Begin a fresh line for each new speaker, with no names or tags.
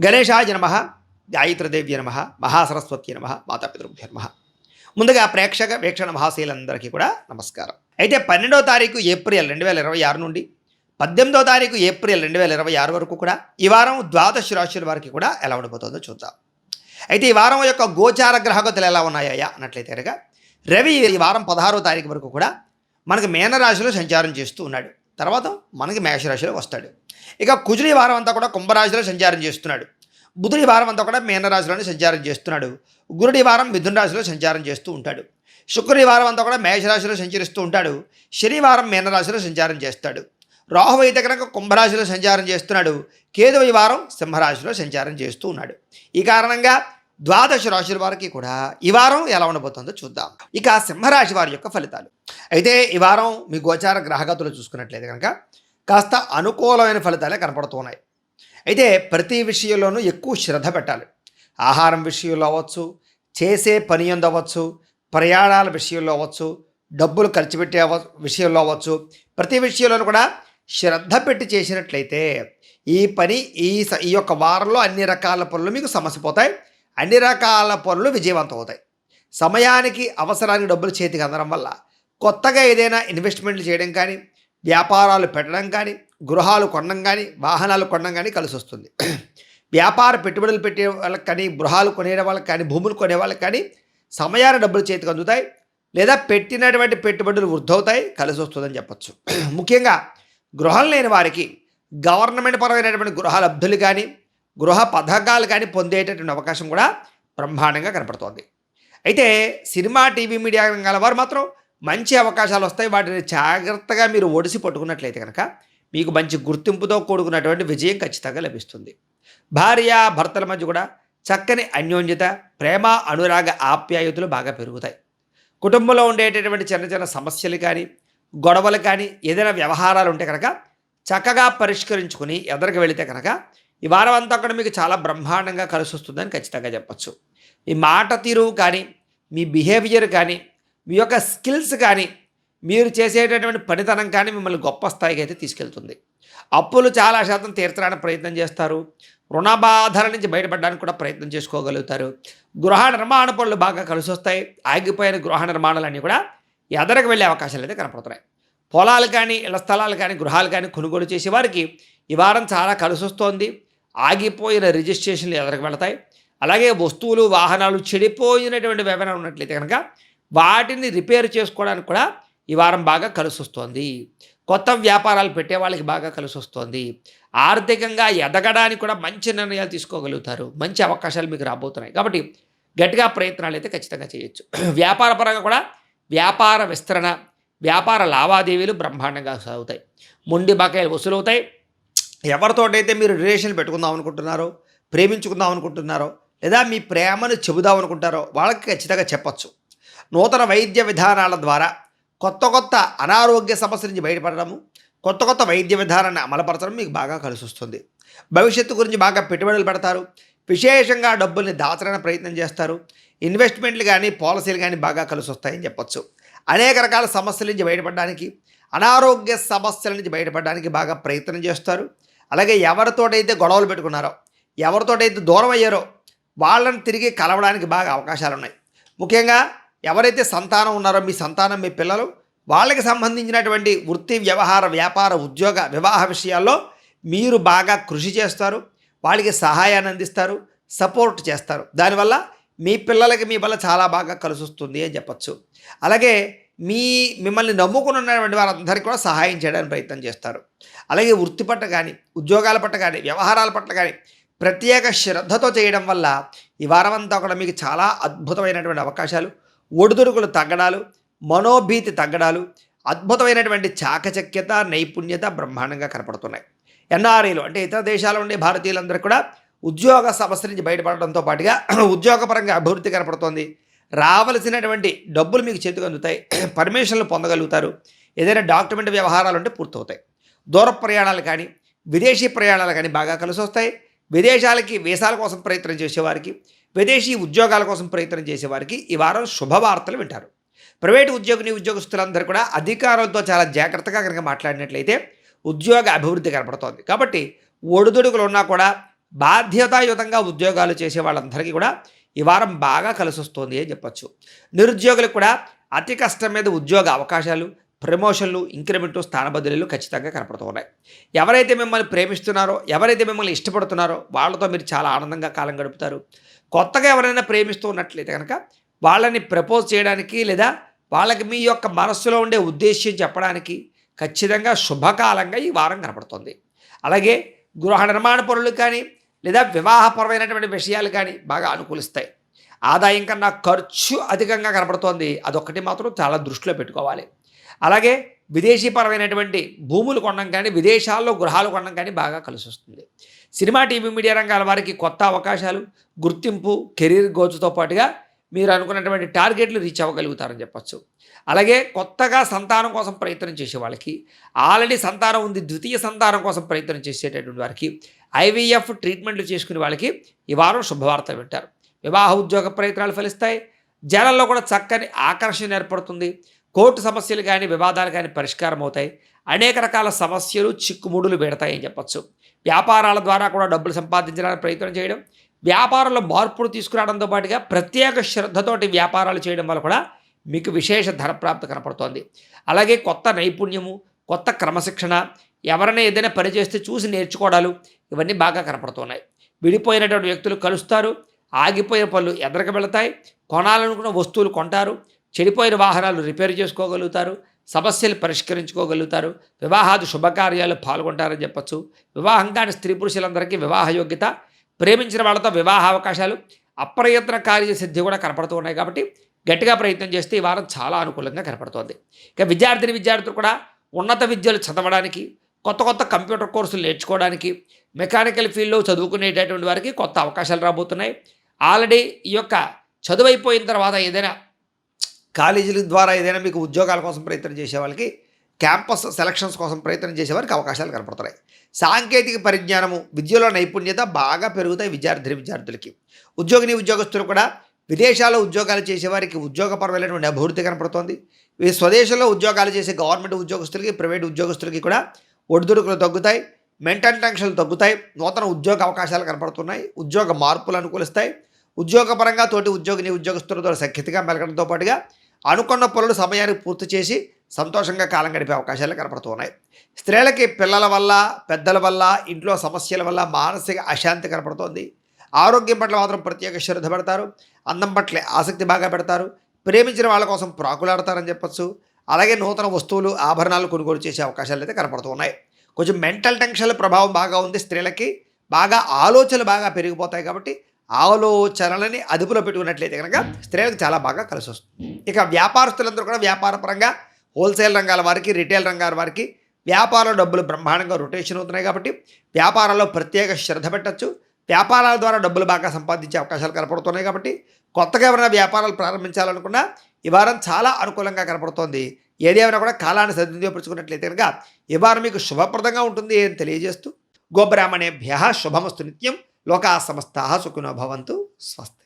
గణేశాయ నమః, గాయత్రీదేవ్య నమః, మహాసరస్వతి నమః, మాతాపితృభ్యో నమః. ముందుగా వీక్షణ మహాశీలందరికీ కూడా నమస్కారం. అయితే 12వ తారీఖు ఏప్రిల్ 2026 నుండి 18వ తారీఖు ఏప్రిల్ 2026 వరకు కూడా ఈ వారం ద్వాదశ రాశుల వారికి కూడా ఎలా ఉండబోతుందో చూద్దాం. అయితే ఈ వారం యొక్క గోచార గ్రహగతులు ఎలా ఉన్నాయా అన్నట్లయితే కనుక రవి ఈ వారం 16వ తారీఖు వరకు కూడా మనకి మీనరాశిలో సంచారం చేస్తూ ఉన్నాడు. తర్వాత మనకి మేషరాశిలో వస్తాడు. ఇక కుజుడు ఈ వారం అంతా కూడా కుంభరాశిలో సంచారం చేస్తున్నాడు. బుధుడు ఈ వారం అంతా కూడా మీనరాశిలోనే సంచారం చేస్తున్నాడు. గురుడు ఈ వారం మిథున రాశిలో సంచారం చేస్తూ ఉంటాడు. శుక్రుడు ఈ వారం అంతా కూడా మేషరాశిలో సంచరిస్తూ ఉంటాడు. శనివారం మీనరాశిలో సంచారం చేస్తాడు. రాహువు అయితే కనుక కుంభరాశిలో సంచారం చేస్తున్నాడు. కేతువు ఈ వారం సింహరాశిలో సంచారం చేస్తూ ఉన్నాడు. ఈ కారణంగా ద్వాదశ రాశుల వారికి కూడా ఈ వారం ఎలా ఉండబోతుందో చూద్దాం. ఇక సింహరాశి వారి యొక్క ఫలితాలు. అయితే ఈ వారం మీ గోచార గ్రహగతులు చూసుకున్నట్లయితే కనుక కాస్త అనుకూలమైన ఫలితాలే కనపడుతున్నాయి. అయితే ప్రతి విషయంలోనూ ఎక్కువ శ్రద్ధ పెట్టాలి. ఆహారం విషయంలో అవ్వచ్చు, చేసే పని యందు అవ్వచ్చు, ప్రయాణాల విషయంలో అవ్వచ్చు, డబ్బులు ఖర్చు పెట్టే విషయంలో అవ్వచ్చు, ప్రతి విషయంలోనూ కూడా శ్రద్ధ పెట్టి చేసినట్లయితే ఈ పని ఈ యొక్క వారంలో అన్ని రకాల పనులు మీకు సమసిపోతాయి. అన్ని రకాల పనులు విజయవంతం అవుతాయి. సమయానికి అవసరానికి డబ్బులు చేతికి అందడం వల్ల కొత్తగా ఏదైనా ఇన్వెస్ట్మెంట్లు చేయడం కానీ, వ్యాపారాలు పెట్టడం కానీ, గృహాలు కొనడం కానీ, వాహనాలు కొనడం కానీ కలిసి వస్తుంది. వ్యాపార పెట్టుబడులు పెట్టే వాళ్ళకి కానీ, గృహాలు కొనే వాళ్ళకి కానీ, భూములు కొనే వాళ్ళకి కానీ సమయాన్ని డబ్బులు చేతికి అందుతాయి. లేదా పెట్టినటువంటి పెట్టుబడులు వృద్ధవుతాయి, కలిసి వస్తుందని చెప్పచ్చు. ముఖ్యంగా గృహం లేని వారికి గవర్నమెంట్ పరమైనటువంటి గృహ లబ్ధులు కానీ, గృహ పథకాలు కానీ పొందేటటువంటి అవకాశం కూడా బ్రహ్మాండంగా కనపడుతోంది. అయితే సినిమా, టీవీ, మీడియా రంగాల వారు మాత్రం మంచి అవకాశాలు వస్తాయి. వాటిని జాగ్రత్తగా మీరు ఒడిసి పట్టుకున్నట్లయితే కనుక మీకు మంచి గుర్తింపుతో కూడుకున్నటువంటి విజయం ఖచ్చితంగా లభిస్తుంది. భార్య భర్తల మధ్య కూడా చక్కని అన్యోన్యత, ప్రేమ, అనురాగ, ఆప్యాయతలు బాగా పెరుగుతాయి. కుటుంబంలో ఉండేటటువంటి చిన్న చిన్న సమస్యలు కానీ, గొడవలు కానీ, ఏదైనా వ్యవహారాలు ఉంటే కనుక చక్కగా పరిష్కరించుకుని ఎదరికి వెళితే కనుక ఈ వారం అంతా కూడా మీకు చాలా బ్రహ్మాండంగా కలిసి వస్తుందని ఖచ్చితంగా చెప్పచ్చు. మీ మాట తీరు కానీ, మీ బిహేవియర్ కానీ, మీ యొక్క స్కిల్స్ కానీ, మీరు చేసేటటువంటి పనితనం కానీ మిమ్మల్ని గొప్ప స్థాయికి అయితే తీసుకెళ్తుంది. అప్పులు చాలా శాతం తీర్చడానికి ప్రయత్నం చేస్తారు. రుణబాధల నుంచి బయటపడడానికి కూడా ప్రయత్నం చేసుకోగలుగుతారు. గృహ నిర్మాణ పనులు బాగా కలిసి వస్తాయి. ఆగిపోయిన గృహ నిర్మాణాలన్నీ కూడా ఎదరకు వెళ్ళే అవకాశాలు అయితే కనపడుతున్నాయి. పొలాలు కానీ, ఇళ్ల స్థలాలు కానీ, గృహాలు కానీ కొనుగోలు చేసే వారికి ఈ వారం చాలా కలిసి వస్తోంది. ఆగిపోయిన రిజిస్ట్రేషన్లు ఎదరకు వెళతాయి. అలాగే వస్తువులు, వాహనాలు చెడిపోయినటువంటి ఏమైనా ఉన్నట్లయితే కనుక వాటిని రిపేర్ చేసుకోవడానికి కూడా ఈ వారం బాగా కలిసి వస్తుంది. కొత్త వ్యాపారాలు పెట్టే వాళ్ళకి బాగా కలిసి వస్తుంది. ఆర్థికంగా ఎదగడానికి కూడా మంచి నిర్ణయాలు తీసుకోగలుగుతారు. మంచి అవకాశాలు మీకు రాబోతున్నాయి. కాబట్టి గట్టిగా ప్రయత్నాలు అయితే ఖచ్చితంగా చేయొచ్చు. వ్యాపార పరంగా కూడా వ్యాపార విస్తరణ, వ్యాపార లావాదేవీలు బ్రహ్మాండంగా సాగుతాయి. మొండి బకాయిలు వసూలవుతాయి. ఎవరితోటైతే మీరు రిలేషన్ పెట్టుకుందాం అనుకుంటున్నారో, ప్రేమించుకుందాం అనుకుంటున్నారో, లేదా మీ ప్రేమను చెబుదాం అనుకుంటారో వాళ్ళకి ఖచ్చితంగా చెప్పచ్చు. నూతన వైద్య విధానాల ద్వారా కొత్త కొత్త అనారోగ్య సమస్యల నుంచి బయటపడడము, కొత్త కొత్త వైద్య విధానాన్ని అమలుపరచడం మీకు బాగా కలిసి వస్తుంది. భవిష్యత్తు గురించి బాగా పెట్టుబడులు పెడతారు. విశేషంగా డబ్బుల్ని దాచడానికి ప్రయత్నం చేస్తారు. ఇన్వెస్ట్మెంట్లు కానీ, పాలసీలు కానీ బాగా కలిసి వస్తాయని చెప్పచ్చు. అనేక రకాల సమస్యల నుంచి బయటపడడానికి, అనారోగ్య సమస్యల నుంచి బయటపడడానికి బాగా ప్రయత్నం చేస్తారు. అలాగే ఎవరితోటైతే గొడవలు పెట్టుకున్నారో, ఎవరితోటైతే దూరం అయ్యారో వాళ్ళని తిరిగి కలవడానికి బాగా అవకాశాలు ఉన్నాయి. ముఖ్యంగా ఎవరైతే సంతానం ఉన్నారో, మీ సంతానం, మీ పిల్లలు, వాళ్ళకి సంబంధించినటువంటి వృత్తి, వ్యవహార, వ్యాపార, ఉద్యోగ, వివాహ విషయాల్లో మీరు బాగా కృషి చేస్తారు. వాళ్ళకి సహాయాన్ని అందిస్తారు, సపోర్ట్ చేస్తారు. దానివల్ల మీ పిల్లలకి మీ వల్ల చాలా బాగా కలిసి వస్తుంది అని చెప్పచ్చు. అలాగే మిమ్మల్ని నమ్ముకుని ఉన్నటువంటి వారందరికీ కూడా సహాయం చేయడానికి ప్రయత్నం చేస్తారు. అలాగే వృత్తి పట్ల కానీ, ఉద్యోగాల పట్ల కానీ, వ్యవహారాల పట్ల కానీ ప్రత్యేక శ్రద్ధతో చేయడం వల్ల ఈ వారం అంతా కూడా మీకు చాలా అద్భుతమైనటువంటి అవకాశాలు, ఒడిదుడుకులు తగ్గడాలు, మనోభీతి తగ్గడాలు, అద్భుతమైనటువంటి చాకచక్యత, నైపుణ్యత బ్రహ్మాండంగా కనపడుతున్నాయి. ఎన్ఆర్ఐలు అంటే ఇతర దేశాల ఉండే భారతీయులందరూ కూడా ఉద్యోగ సమస్య నుంచి బయటపడడంతో పాటుగా ఉద్యోగపరంగా అభివృద్ధి కనపడుతోంది. రావలసినటువంటి డబ్బులు మీకు చేతికి అందుతాయి. పర్మిషన్లు పొందగలుగుతారు. ఏదైనా డాక్యుమెంట్ వ్యవహారాలు ఉంటే పూర్తవుతాయి. దూర ప్రయాణాలు కానీ, విదేశీ ప్రయాణాలు కానీ బాగా కలిసి వస్తాయి. విదేశాలకి వీసాల కోసం ప్రయత్నం చేసేవారికి, విదేశీ ఉద్యోగాల కోసం ప్రయత్నం చేసేవారికి ఈ వారం శుభవార్తలు వింటారు. ప్రైవేటు ఉద్యోగస్తులందరూ కూడా అధికారులతో చాలా జాగ్రత్తగా కనుక మాట్లాడినట్లయితే ఉద్యోగ అభివృద్ధి కనపడుతోంది. కాబట్టి ఒడిదుడుకులు ఉన్నా కూడా బాధ్యతాయుతంగా ఉద్యోగాలు చేసే వాళ్ళందరికీ కూడా ఈ వారం బాగా కలిసొస్తుంది అని చెప్పొచ్చు. నిరుద్యోగులకు కూడా అతి కష్టం మీద ఉద్యోగ అవకాశాలు, ప్రమోషన్లు, ఇంక్రిమెంటు, స్థానబదిలీలు ఖచ్చితంగా కనపడుతూ ఉన్నాయి. ఎవరైతే మిమ్మల్ని ప్రేమిస్తున్నారో, ఎవరైతే మిమ్మల్ని ఇష్టపడుతున్నారో వాళ్ళతో మీరు చాలా ఆనందంగా కాలం గడుపుతారు. కొత్తగా ఎవరైనా ప్రేమిస్తూ ఉన్నట్లయితే కనుక వాళ్ళని ప్రపోజ్ చేయడానికి లేదా వాళ్ళకి మీ యొక్క మనస్సులో ఉండే ఉద్దేశ్యం చెప్పడానికి ఖచ్చితంగా శుభకాలంగా ఈ వారం కనపడుతుంది. అలాగే గృహ నిర్మాణ పనులు కానీ లేదా వివాహపరమైనటువంటి విషయాలు కానీ బాగా అనుకూలిస్తాయి. ఆదాయం కన్నా ఖర్చు అధికంగా కనపడుతోంది. అదొక్కటి మాత్రం చాలా దృష్టిలో పెట్టుకోవాలి. అలాగే విదేశీపరమైనటువంటి భూములు కొనడం కానీ, విదేశాల్లో గృహాలు కొనడం కానీ బాగా కలిసి వస్తుంది. సినిమా, టీవీ, మీడియా రంగాల వారికి కొత్త అవకాశాలు, గుర్తింపు, కెరీర్ గ్రోత్తో పాటుగా మీరు అనుకున్నటువంటి టార్గెట్లు రీచ్ అవ్వగలుగుతారని చెప్పచ్చు. అలాగే కొత్తగా సంతానం కోసం ప్రయత్నం చేసే వాళ్ళకి, ఆల్రెడీ సంతానం ఉంది, ద్వితీయ సంతానం కోసం ప్రయత్నం చేసేటటువంటి వారికి, ఐవీఎఫ్ ట్రీట్మెంట్లు చేసుకునే వాళ్ళకి ఈ వారం శుభవార్త వింటారు. వివాహ ఉద్యోగ ప్రయత్నాలు ఫలిస్తాయి. జనాల్లో కూడా చక్కని ఆకర్షణ ఏర్పడుతుంది. కోర్టు సమస్యలు కానీ, వివాదాలు కానీ పరిష్కారం అవుతాయి. అనేక రకాల సమస్యలు, చిక్కుముడులు పెడతాయని చెప్పచ్చు. వ్యాపారాల ద్వారా కూడా డబ్బులు సంపాదించడానికి ప్రయత్నం చేయడం, వ్యాపారంలో మార్పులు తీసుకురావడంతో పాటుగా ప్రత్యేక శ్రద్ధతోటి వ్యాపారాలు చేయడం వల్ల కూడా మీకు విశేష ధనప్రాప్తి కనపడుతోంది. అలాగే కొత్త నైపుణ్యము, కొత్త క్రమశిక్షణ, ఎవరైనా ఏదైనా పని చేస్తే చూసి నేర్చుకోవడాలు ఇవన్నీ బాగా కనపడుతున్నాయి. విడిపోయినటువంటి వ్యక్తులు కలుస్తారు. ఆగిపోయిన పనులు ఎదరికి వెళతాయి. కొనాలనుకున్న వస్తువులు కొంటారు. చెడిపోయిన వాహనాలు రిపేర్ చేసుకోగలుగుతారు. సమస్యలు పరిష్కరించుకోగలుగుతారు. వివాహాది శుభకార్యాలు పాల్గొంటారని చెప్పచ్చు. వివాహం కాని స్త్రీ పురుషులందరికీ వివాహ యోగ్యత, ప్రేమించిన వాళ్ళతో వివాహ అవకాశాలు, అప్రయత్న కార్యసిద్ధి కూడా కనపడుతూ ఉన్నాయి. కాబట్టి గట్టిగా ప్రయత్నం చేస్తే ఈ వారం చాలా అనుకూలంగా కనపడుతోంది. ఇక విద్యార్థులు కూడా ఉన్నత విద్యలు చదవడానికి, కొత్త కొత్త కంప్యూటర్ కోర్సులు నేర్చుకోవడానికి, మెకానికల్ ఫీల్డ్లో చదువుకునేటటువంటి వారికి కొత్త అవకాశాలు రాబోతున్నాయి. ఆల్రెడీ ఈ యొక్క చదువు అయిపోయిన తర్వాత ఏదైనా కాలేజీల ద్వారా ఏదైనా మీకు ఉద్యోగాల కోసం ప్రయత్నం చేసే వాళ్ళకి, క్యాంపస్ సెలక్షన్స్ కోసం ప్రయత్నం చేసేవారికి అవకాశాలు కనపడుతున్నాయి. సాంకేతిక పరిజ్ఞానము, విద్యలో నైపుణ్యత బాగా పెరుగుతాయి విద్యార్థులకి. ఉద్యోగస్తులు కూడా విదేశాల్లో ఉద్యోగాలు చేసేవారికి ఉద్యోగపరమైనటువంటి అభివృద్ధి కనపడుతోంది. స్వదేశంలో ఉద్యోగాలు చేసే గవర్నమెంట్ ఉద్యోగస్తులకి, ప్రైవేట్ ఉద్యోగస్తులకి కూడా ఒడిదుడుకులు తగ్గుతాయి. మెంటల్ టెన్షన్లు తగ్గుతాయి. నూతన ఉద్యోగ అవకాశాలు కనపడుతున్నాయి. ఉద్యోగ మార్పులు అనుకూలిస్తాయి. ఉద్యోగపరంగా తోటి ఉద్యోగస్తులతో సఖ్యతగా మెలగడంతో పాటుగా అనుకున్న పనులు సమయానికి పూర్తి చేసి సంతోషంగా కాలం గడిపే అవకాశాలు కనపడుతున్నాయి. స్త్రీలకి పిల్లల వల్ల, పెద్దల వల్ల, ఇంట్లో సమస్యల వల్ల మానసిక అశాంతి కనపడుతోంది. ఆరోగ్యం పట్ల మాత్రం ప్రత్యేక శ్రద్ధ పెడతారు. అందం పట్ల ఆసక్తి బాగా పెడతారు. ప్రేమించిన వాళ్ళ కోసం ప్రాకులాడతారని చెప్పచ్చు. అలాగే నూతన వస్తువులు, ఆభరణాలు కొనుగోలు చేసే అవకాశాలు అయితే కనపడుతున్నాయి. కొంచెం మెంటల్ టెన్షన్ల ప్రభావం బాగా ఉంది. స్త్రీలకి బాగా ఆలోచనలు బాగా పెరిగిపోతాయి. కాబట్టి ఆలోచనలని అదుపులో పెట్టుకున్నట్లయితే కనుక స్త్రీలకు చాలా బాగా కలిసి వస్తుంది. ఇక వ్యాపారస్తులందరూ కూడా వ్యాపారపరంగా హోల్సేల్ రంగాల వారికి, రిటైల్ రంగాల వారికి వ్యాపారంలో డబ్బులు బ్రహ్మాండంగా రొటేషన్ అవుతున్నాయి. కాబట్టి వ్యాపారాల్లో ప్రత్యేక శ్రద్ధ పెట్టచ్చు. వ్యాపారాల ద్వారా డబ్బులు బాగా సంపాదించే అవకాశాలు కనపడుతున్నాయి. కాబట్టి కొత్తగా ఎవరైనా వ్యాపారాలు ప్రారంభించాలనుకున్నా ఈ వారం చాలా అనుకూలంగా కనపడుతోంది. ఏదేమైనా కూడా కాలాన్ని సద్వినియోగపరుచుకున్నట్లయితే కనుక ఈ వారం మీకు శుభప్రదంగా ఉంటుంది అని తెలియజేస్తూ, గోబ్రాహ్మణేభ్యః శుభమస్తు నిత్యం. లోకా సమస్తాః సుఖినో భవంతు. స్వస్తి.